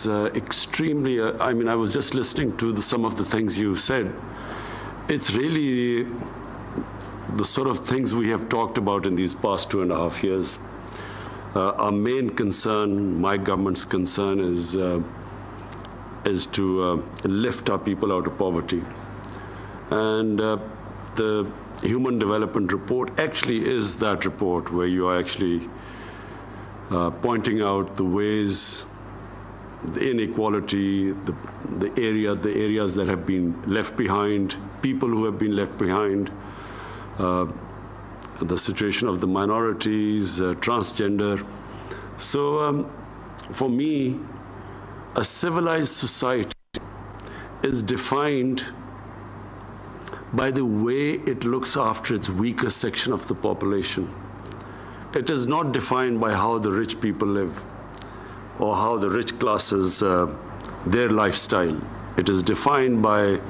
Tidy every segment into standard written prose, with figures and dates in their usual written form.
is extremely, I mean, I was just listening to some of the things you said. It's really the sort of things we have talked about in these past 2.5 years. Our main concern, my government's concern, is to lift our people out of poverty. And the Human Development Report actually is that report where you are actually pointing out the ways, the inequality, the areas that have been left behind, people who have been left behind, the situation of the minorities, transgender. So for me, a civilized society is defined by the way it looks after its weaker section of the population. It is not defined by how the rich people live or how the rich classes, their lifestyle. It is defined by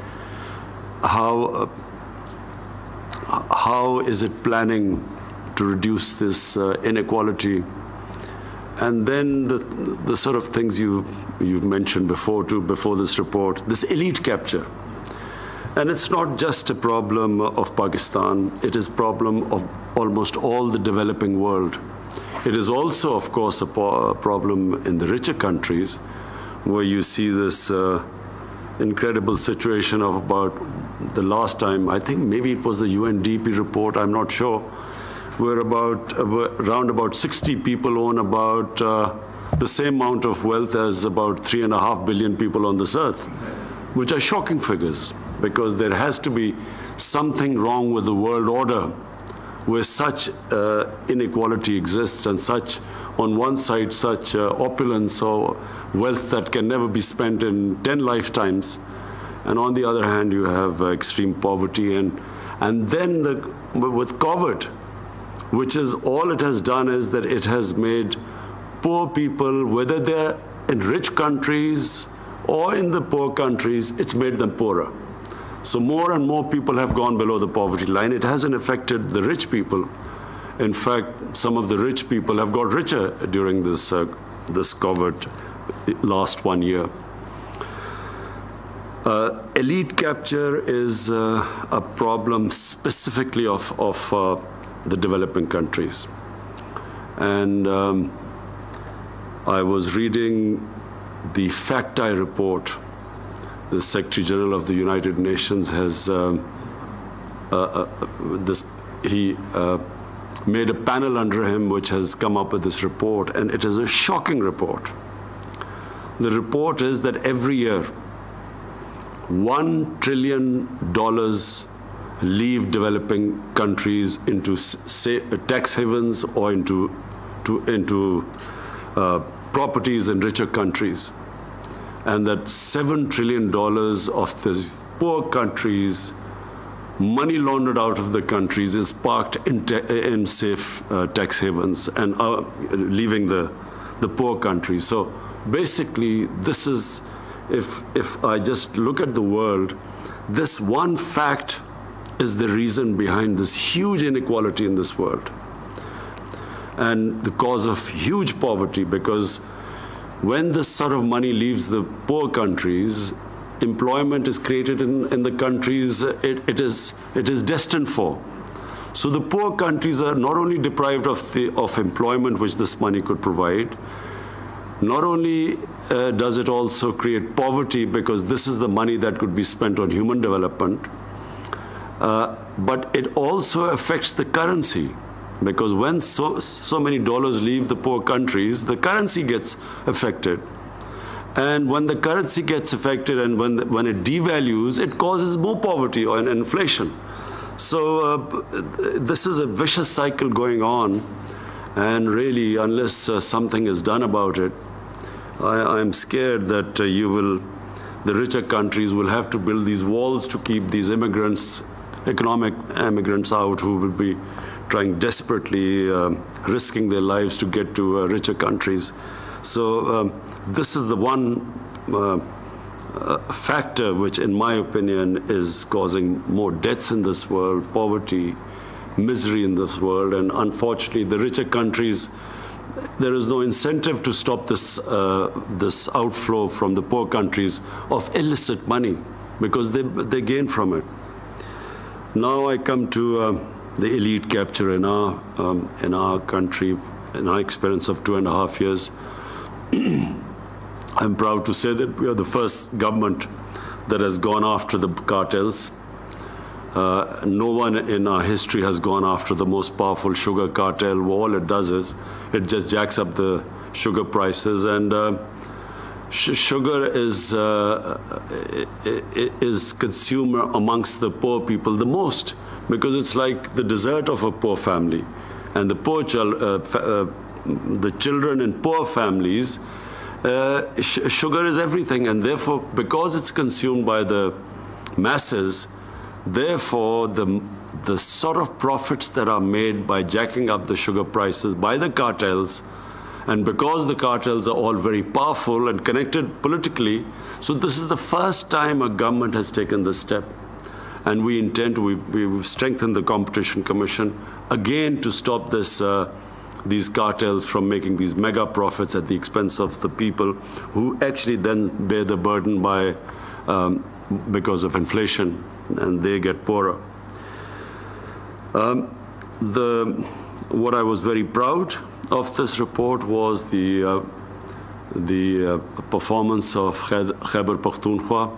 how is it planning to reduce this inequality. And then the sort of things you've mentioned before too, before this report, this elite capture. And it's not just a problem of Pakistan, it is a problem of almost all the developing world. It is also, of course, a problem in the richer countries, where you see this incredible situation of about the last time, I think maybe it was the UNDP report, I'm not sure, where around about 60 people own about the same amount of wealth as about 3.5 billion people on this earth, which are shocking figures, because there has to be something wrong with the world order where such inequality exists and such, on one side, such opulence or wealth that can never be spent in 10 lifetimes. And on the other hand, you have extreme poverty. And then with COVID, which is all it has done is that it has made poor people, whether they're in rich countries or in the poor countries, it's made them poorer. So more and more people have gone below the poverty line. It hasn't affected the rich people. In fact, some of the rich people have got richer during this COVID last 1 year. Elite capture is a problem specifically of the developing countries. And I was reading the FACTI report. The Secretary General of the United Nations has made a panel under him which has come up with this report, and it is a shocking report. The report is that every year, $1 trillion leave developing countries into tax havens or into properties in richer countries. And that $7 trillion of these poor countries, money laundered out of the countries, is parked in safe tax havens and leaving the poor countries. So basically, this is, if I just look at the world, this one fact is the reason behind this huge inequality in this world and the cause of huge poverty, because when this sort of money leaves the poor countries, employment is created in the countries it is destined for. So the poor countries are not only deprived of employment which this money could provide, not only does it also create poverty because this is the money that could be spent on human development, but it also affects the currency. Because when so many dollars leave the poor countries, the currency gets affected. And when the currency gets affected and when it devalues, it causes more poverty or inflation. So this is a vicious cycle going on. And really, unless something is done about it, I'm scared that the richer countries will have to build these walls to keep these immigrants, economic immigrants out who will be trying desperately, risking their lives to get to richer countries. So this is the one factor which, in my opinion, is causing more deaths in this world, poverty, misery in this world. And unfortunately, the richer countries, there is no incentive to stop this, this outflow from the poor countries of illicit money, because they gain from it. Now I come to the elite capture in our country, in our experience of 2.5 years. I'm proud to say that we are the first government that has gone after the cartels. No one in our history has gone after the most powerful sugar cartel. All it does is it just jacks up the sugar prices, and sugar is consumed amongst the poor people the most, because it's like the dessert of a poor family, and the children in poor families, sugar is everything, and therefore, because it's consumed by the masses, therefore the sort of profits that are made by jacking up the sugar prices by the cartels, and because the cartels are all very powerful and connected politically, so this is the first time a government has taken this step. And we intend to, we've strengthened the Competition Commission again to stop this, these cartels from making these mega profits at the expense of the people who actually then bear the burden by, because of inflation, and they get poorer. What I was very proud of this report was the performance of Khyber Pakhtunkhwa,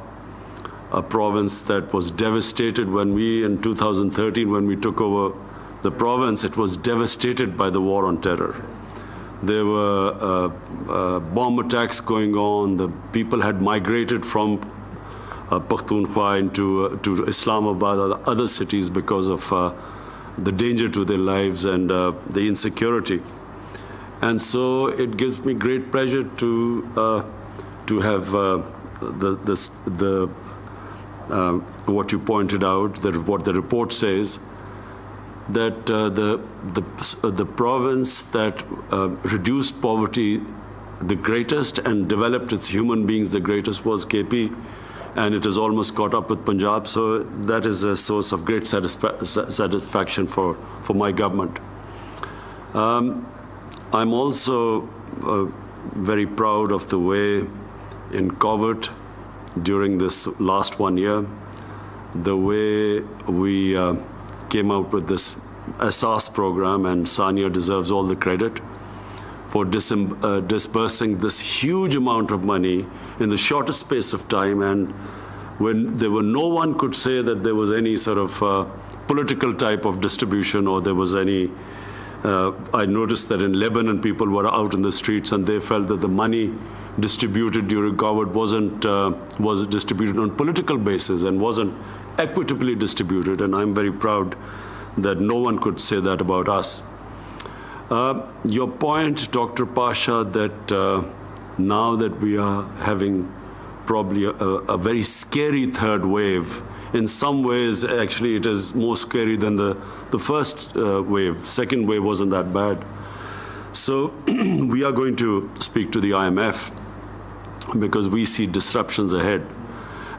a province that was devastated when we, in 2013, when we took over the province, it was devastated by the war on terror. There were bomb attacks going on. The people had migrated from Pakhtunkhwa into to Islamabad or other cities because of the danger to their lives and the insecurity. And so it gives me great pleasure to have what you pointed out, that what the report says, that the province that reduced poverty the greatest and developed its human beings the greatest was KP, and it has almost caught up with Punjab. So that is a source of great satisfaction for my government. I'm also very proud of the way in COVID, during this last 1 year, the way we came out with this SAS program, and Sania deserves all the credit for disbursing this huge amount of money in the shortest space of time, and when there were no one could say that there was any sort of political type of distribution, or there was any I noticed that in Lebanon people were out in the streets and they felt that the money distributed during COVID was distributed on political basis and wasn't equitably distributed, and I'm very proud that no one could say that about us. Your point, Dr. Pasha, that now that we are having probably a very scary third wave, in some ways actually it is more scary than the first wave. Second wave wasn't that bad. So we are going to speak to the IMF because we see disruptions ahead.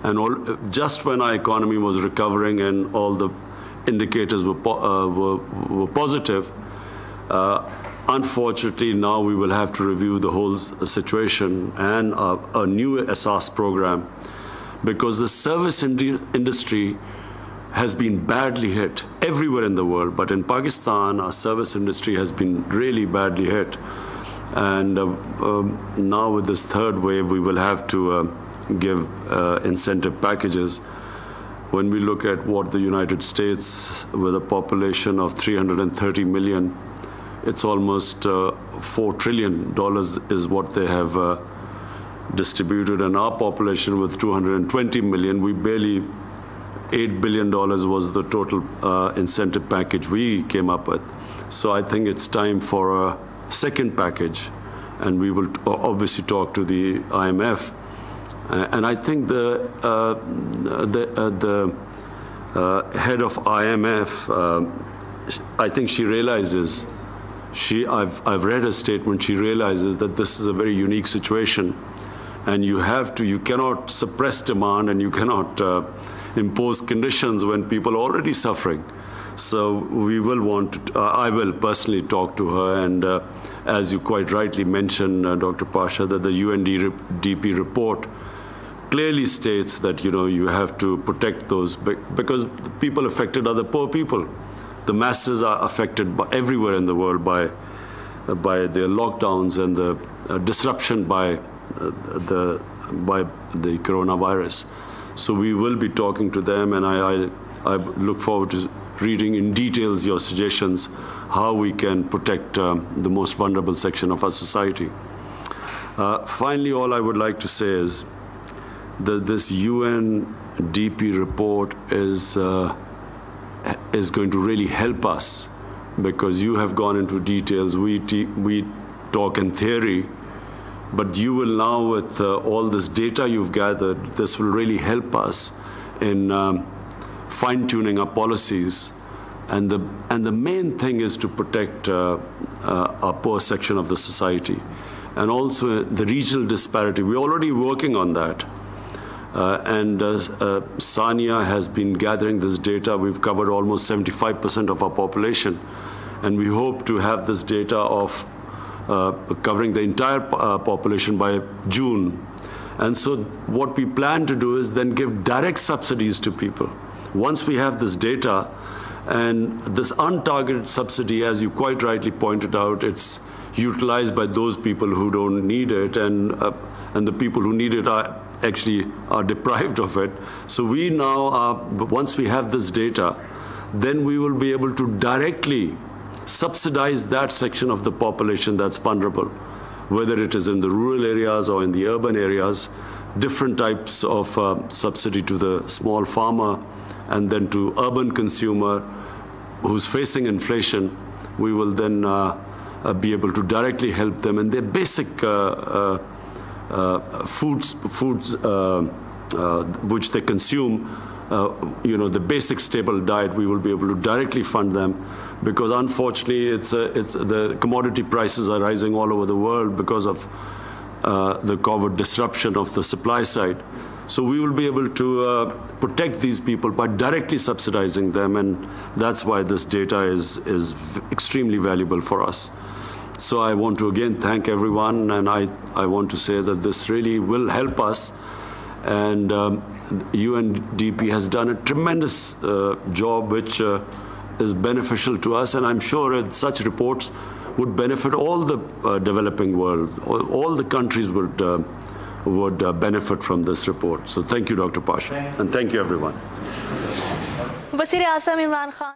And just when our economy was recovering and all the indicators were positive, unfortunately now we will have to review the whole situation and a new SAS program, because the service industry has been badly hit everywhere in the world, but in Pakistan our service industry has been really badly hit. And now with this third wave we will have to give incentive packages. When we look at what the United States, with a population of 330 million, it's almost $4 trillion is what they have distributed, and our population with 220 million, we barely, $8 billion was the total incentive package we came up with. So I think it's time for a second package, and we will obviously talk to the IMF. And I think the head of IMF, I think she realizes, I've read her statement, she realizes that this is a very unique situation, and you cannot suppress demand, and you cannot impose conditions when people are already suffering. So we will I will personally talk to her, and as you quite rightly mentioned, Dr. Pasha, that the UNDP report clearly states that, you have to protect those because people affected are the poor people. The masses are affected everywhere in the world by the lockdowns and the disruption by the coronavirus. So we will be talking to them, and I look forward to reading in details your suggestions how we can protect the most vulnerable section of our society. Finally, all I would like to say is that this UNDP report is going to really help us, because you have gone into details. We talk in theory, but you will now, with all this data you've gathered, this will really help us in fine-tuning our policies. And the main thing is to protect our poor section of the society. And also the regional disparity. We're already working on that. Sania has been gathering this data. We've covered almost 75% of our population. And we hope to have this data of covering the entire population by June. And so what we plan to do is then give direct subsidies to people. Once we have this data, and this untargeted subsidy, as you quite rightly pointed out, it's utilized by those people who don't need it, and the people who need it are deprived of it. So we now, once we have this data, then we will be able to directly subsidize that section of the population that's vulnerable, whether it is in the rural areas or in the urban areas, different types of subsidy to the small farmer, and then to urban consumer who's facing inflation. We will then be able to directly help them in their basic foods which they consume, the basic stable diet. We will be able to directly fund them, because unfortunately the commodity prices are rising all over the world because of the COVID disruption of the supply side. So we will be able to protect these people by directly subsidizing them, and that's why this data is extremely valuable for us. So I want to again thank everyone, and I want to say that this really will help us, and UNDP has done a tremendous job which is beneficial to us, and I'm sure that such reports would benefit all the developing world. All the countries would benefit from this report. So thank you, Dr. Pasha, and thank you, everyone. वज़ीर-ए-आज़म Imran Khan.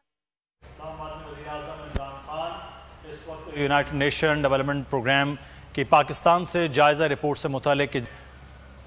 United Nation Development Programme की पाकिस्तान से जायज़ा report से मुतालिक